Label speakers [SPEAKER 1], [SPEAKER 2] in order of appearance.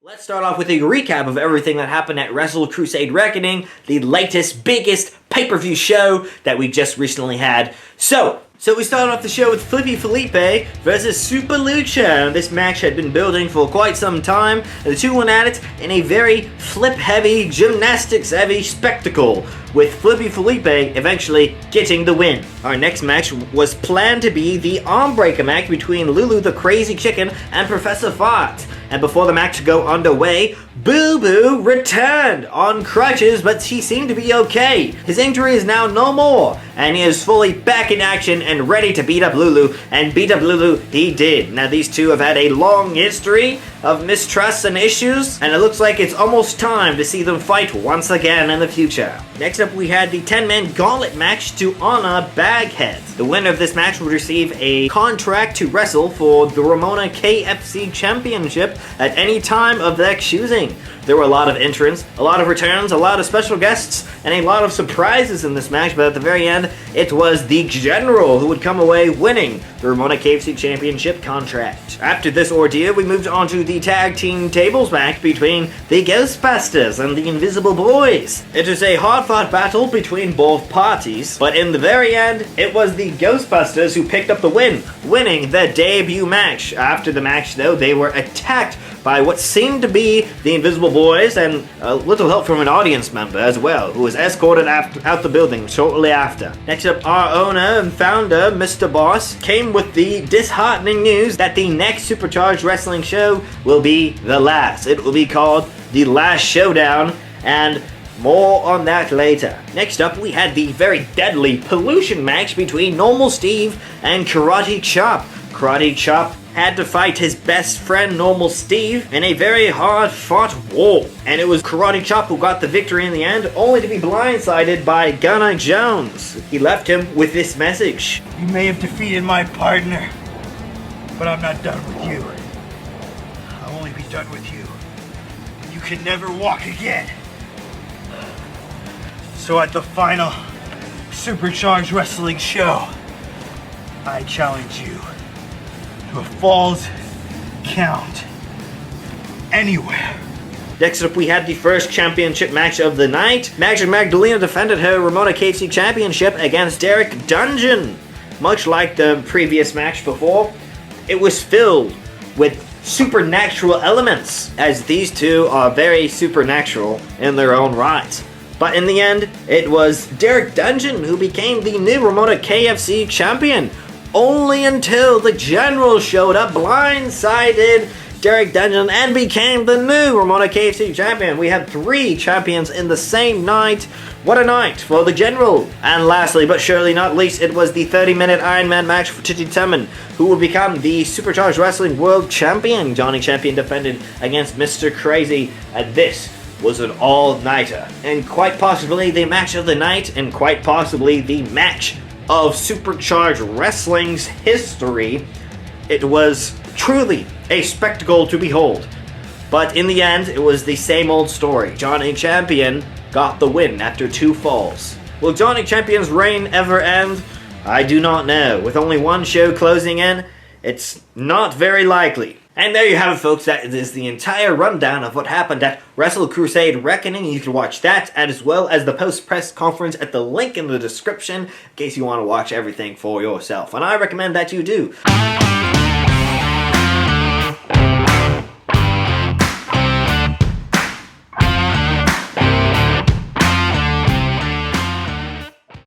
[SPEAKER 1] Let's start off with a recap of everything that happened at Wrestle Crusade Reckoning, the latest, biggest pay-per-view show that we just recently had. So we started off the show with Flippy Felipe versus Super Lucha. This match had been building for quite some time, and the two went at it in a very flip-heavy, gymnastics-heavy spectacle, with Flippy Felipe eventually getting the win. Our next match was planned to be the arm breaker match between Lulu the Crazy Chicken and Professor Fart. And before the match could go underway, Boo Boo returned on crutches, but he seemed to be okay. His injury is now no more, and he is fully back in action and ready to beat up Lulu, and beat up Lulu he did. Now these two have had a long history of mistrust and issues, and it looks like it's almost time to see them fight once again in the future. Next up we had the 10-man gauntlet match to honor Baghead. The winner of this match would receive a contract to wrestle for the Ramona KFC Championship at any time of their choosing. There were a lot of entrants, a lot of returns, a lot of special guests, and a lot of surprises in this match, but at the very end, it was the General who would come away winning the Ramona KFC Championship contract. After this ordeal, we moved on to the tag team tables match between the Ghostbusters and the Invisible Boys. It was a hard-fought battle between both parties, but in the very end, it was the Ghostbusters who picked up the win, winning their debut match. After the match, though, they were attacked by what seemed to be the Invisible Boys, and a little help from an audience member as well, who was escorted out the building shortly after. Next up, our owner and founder, Mr. Boss, came with the disheartening news that the next SuperCharged wrestling show will be the last. It will be called The Last Showdown, and more on that later. Next up, we had the very deadly pollution match between Normal Steve and Karate Chop. Karate Chop had to fight his best friend Normal Steve in a very hard-fought war, and it was Karate Chop who got the victory in the end, only to be blindsided by Gunnar Jones. He left him with this message:
[SPEAKER 2] "You may have defeated my partner, but I'm not done with you. I'll only be done with you. You can never walk again. So at the final SuperCharged Wrestling show, I challenge you to a Falls Count anywhere."
[SPEAKER 1] Next up, we had the first championship match of the night. Magic Magdalena defended her Ramona KFC Championship against Derek Dungeon. Much like the previous match before, it was filled with supernatural elements, as these two are very supernatural in their own right. But in the end, it was Derek Dungeon who became the new Ramona KFC champion, only until the General showed up, blindsided Derek Dungeon, and became the new Ramona KFC champion. We had 3 champions in the same night. What a night for the General. And lastly, but surely not least, it was the 30-minute Iron Man match for to determine who would become the SuperCharged Wrestling World Champion. Johnny Champion defended against Mr. Crazy, and this was an all-nighter. And quite possibly the match of the night, and quite possibly the match of SuperCharged Wrestling's history. It was truly a spectacle to behold. But in the end, it was the same old story. Johnny Champion got the win after 2 falls. Will Johnny Champion's reign ever end? I do not know. With only one show closing in, it's not very likely. And there you have it, folks. That is the entire rundown of what happened at Wrestle Crusade Reckoning. You can watch that, as well as the post-press conference at the link in the description, in case you want to watch everything for yourself. And I recommend that you do.